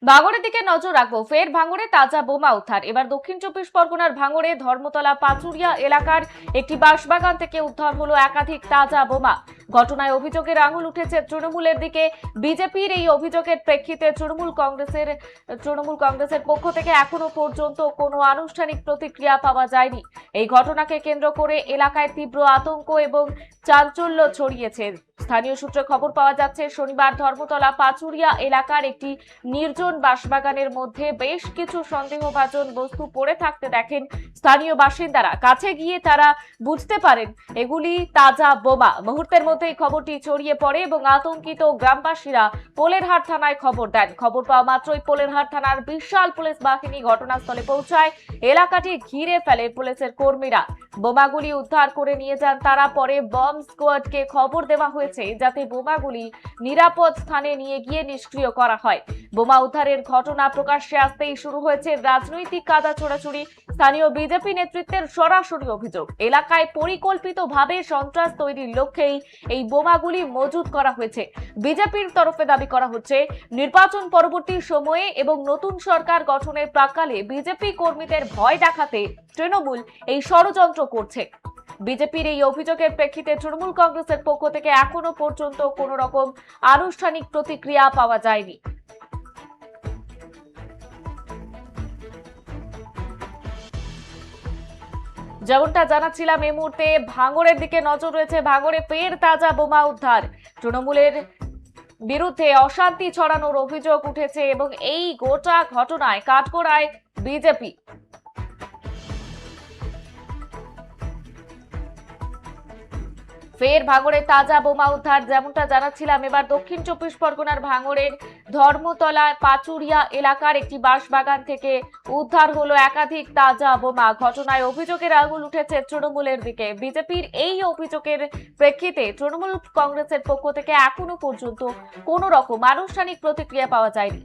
ভাঙড়ের দিকে নজর রাখবো। ফের ভাঙড়ে তাজা বোমা উদ্ধার। এবার দক্ষিণ চব্বিশ পরগনার ভাঙড়ে ধর্মতলা পাচুরিয়া এলাকার একটি বাঁশবাগান থেকে উদ্ধার হলো একাধিক তাজা বোমা। ঘটনায় অভিযোগের আঙুল উঠেছে তৃণমূলের দিকে। বিজেপির এই অভিযোগের প্রেক্ষিতে তৃণমূল কংগ্রেসের পক্ষ থেকে এখনো পর্যন্ত কোনো আনুষ্ঠানিক প্রতিক্রিয়া পাওয়া যায়নি। এই ঘটনাকে কেন্দ্র করে এলাকায় তীব্র আতঙ্ক এবং চাঞ্চল্য ছড়িয়েছে। স্থানীয় সূত্রে খবর পাওয়া যাচ্ছে, শনিবার ধর্মতলা পাচুরিয়া এলাকার একটি নির্জন বাঁশবাগানের মধ্যে বেশ কিছু সন্দেহভাজন বস্তু পড়ে থাকতে দেখেন স্থানীয় বাসিন্দারা। কাছে গিয়ে তারা বুঝতে পারেন এগুলি তাজা বোমা। মুহূর্তের মধ্যেই খবরটি ছড়িয়ে পড়ে এবং আতঙ্কিত গ্রামবাসীরা পোলেরহাট থানায় খবর দেন। খবর পাওয়া মাত্রই পোলেরহাট থানার বিশাল পুলিশ বাহিনী ঘটনাস্থলে পৌঁছায়। এলাকাটি ঘিরে ফেলে পুলিশের কর্মীরা। বোমাগুলি উদ্ধার করে নিয়ে যান তারা। পরে বম স্কোয়াডকে খবর দেওয়া হয়েছে যাতে বোমাগুলি নিরাপদ স্থানে নিয়ে গিয়ে নিষ্ক্রিয় করা হয়। বোমা উদ্ধারের ঘটনা প্রকাশ্যে আসতেই শুরু হয়েছে রাজনৈতিক কাদা ছোড়াছুড়ি। স্থানীয় বিজেপি নেতৃত্বের সরাসরি অভিযোগ, এলাকায় পরিকল্পিতভাবে সন্ত্রাস তৈরির লক্ষ্যেই এই বোমাগুলি মজুত করা হয়েছে। বিজেপির তরফে দাবি করা হচ্ছে, নির্বাচন পরবর্তী সময়ে এবং নতুন সরকার গঠনের প্রাক্কালে বিজেপি কর্মীদের ভয় দেখাতে তৃণমূল এই ষড়যন্ত্র করছে। বিজেপির এই অভিযোগের প্রেক্ষিতে তৃণমূল কংগ্রেসের পক্ষ থেকে এখনো পর্যন্ত কোনো রকম আনুষ্ঠানিক প্রতিক্রিয়া পাওয়া যায়নি। যেমনটা জানাচ্ছিলাম, এই মুহূর্তে ভাঙড়ের দিকে নজর রয়েছে। ভাঙড়ে ফের তাজা বোমা উদ্ধার। তৃণমূলের বিরুদ্ধে অশান্তি ছড়ানোর অভিযোগ উঠেছে এবং এই গোটা ঘটনায় কাঠগড়ায় বিজেপি। ফের ভাঙড়ে তাজা বোমা উদ্ধার। যেমনটা জানাচ্ছিলাম, এবার দক্ষিণ চব্বিশ পরগনার ভাঙড়ের ধর্মতলা পাচুরিয়া এলাকার একটি বাঁশবাগান থেকে উদ্ধার হলো একাধিক তাজা বোমা। ঘটনায় অভিযোগের আঙুল উঠেছে তৃণমূলের দিকে। বিজেপির এই অভিযোগের প্রেক্ষিতে তৃণমূল কংগ্রেসের পক্ষ থেকে এখনো পর্যন্ত কোনো রকম আনুষ্ঠানিক প্রতিক্রিয়া পাওয়া যায়নি।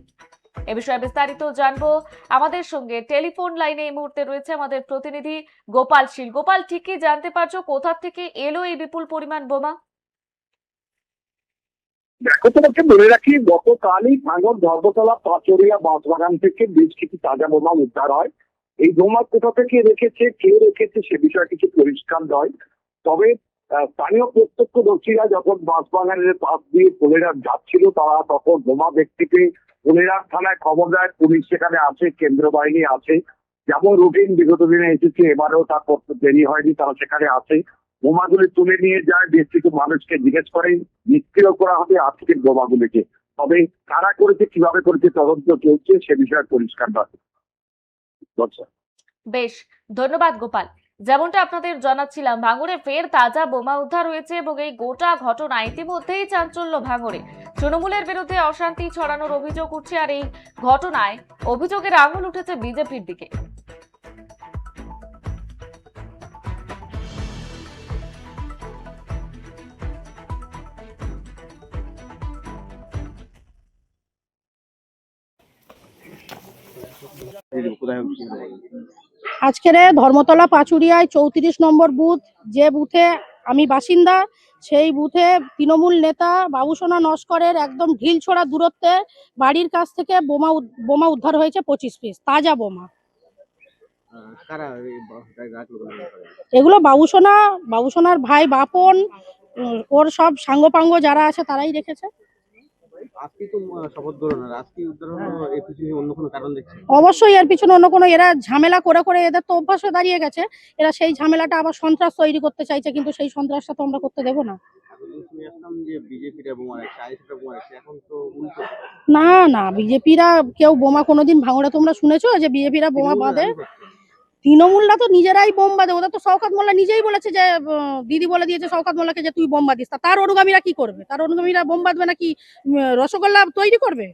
এ বিষয়ে বিস্তারিত জানবো। আমাদের সঙ্গে টেলিফোন লাইনে এই মুহূর্তে রয়েছে আমাদের প্রতিনিধি গোপাল শীল। গোপাল, ঠিক কি জানতে পারছো কোথা থেকে এলো এই বিপুল পরিমাণ বোমা? দেখো, তোমাকে বলে রাখি, গতকালই ভাঙড় ধর্মতলা পাচুরিয়া বাঁশবাগান থেকে বেশ কিছু তাজা বোমা উদ্ধার হয়। এই বোমা কোথা থেকে রেখেছে, কে রেখেছে সে বিষয়ে কিছু পরিষ্কার নয়। তবে স্থানীয় প্রত্যক্ষদর্শীরা যখন বাঁশবাগানের পাশ দিয়ে পোলেরহাট যাচ্ছিল, তারা তখন বোমা ব্যক্তিকে পোলেরহাট থানায় খবর দেয়। পুলিশ সেখানে আছে, কেন্দ্র বাহিনী আছে, যেমন রুটিন বিগত দিনে এসেছে, এবারেও তা করতে দেরি হয়নি, তারা সেখানে আছে। বোমাগুলি তুলে নিয়ে যায়, বেশ কিছু মানুষকে জিজ্ঞেস করে নিষ্ক্রিয় করা হবে আজকের বোমাগুলিকে। তবে কারা করেছে, কিভাবে করেছে তদন্ত চলছে, সে বিষয়ে পরিষ্কার নয়। বেশ, ধন্যবাদ গোপাল। যেমনটা আপনাদের জানাচ্ছিলাম, ভাঙড়ে ফের তাজা বোমা উদ্ধার হয়েছে এবং এই গোটা ঘটনা ইতিমধ্যেই চাঞ্চল্য ভাঙড়ে। তৃণমূলের বিরুদ্ধে অশান্তি ছড়ানোর অভিযোগ উঠছে আর এই ঘটনায় অভিযোগের আঙুল উঠেছে বিজেপির দিকে। আজকের ধর্মতলা পাচুরিয়ায় 34 নম্বর বুথ, যে বুথে আমি বাসিন্দা, সেই বুথে তৃণমূল নেতা বাবুসোনা নস্করের একদম ঢিল ছোড়া দূরত্বে বাড়ির কাছ থেকে বোমা উদ্ধার হয়েছে 25 পিস তাজা বোমা। এগুলো বাবুসোনার ভাই বাপন, ওর সব সাঙ্গপাঙ্গ যারা আছে তারাই রেখেছে। অবশ্যই এর পিছনে অন্য কোনো, এরা ঝামেলা করে করে এদের তো অভ্যাস হয়ে দাঁড়িয়ে গেছে। এরা সেই ঝামেলাটা আবার সন্ত্রাস তৈরি করতে চাইছে, কিন্তু সেই সন্ত্রাসটা তো আমরা করতে দেবো না। না না, বিজেপিরা কেউ বোমা কোনোদিন ভাঙড়ে তোমরা শুনেছো যে বিজেপিরা বোমা বাঁধে? তৃণমূলরা তো নিজেরাই বোম বাঁধে। ওদের তো শওকত মোল্লা নিজেই বলেছে যে দিদি বলে দিয়েছে শওকত মোল্লাকে যে তুই বোম বাঁধিস। তার অনুগামীরা কি করবে? তার অনুগামীরা বোম বাঁধবে নাকি রসগোল্লা তৈরি করবে?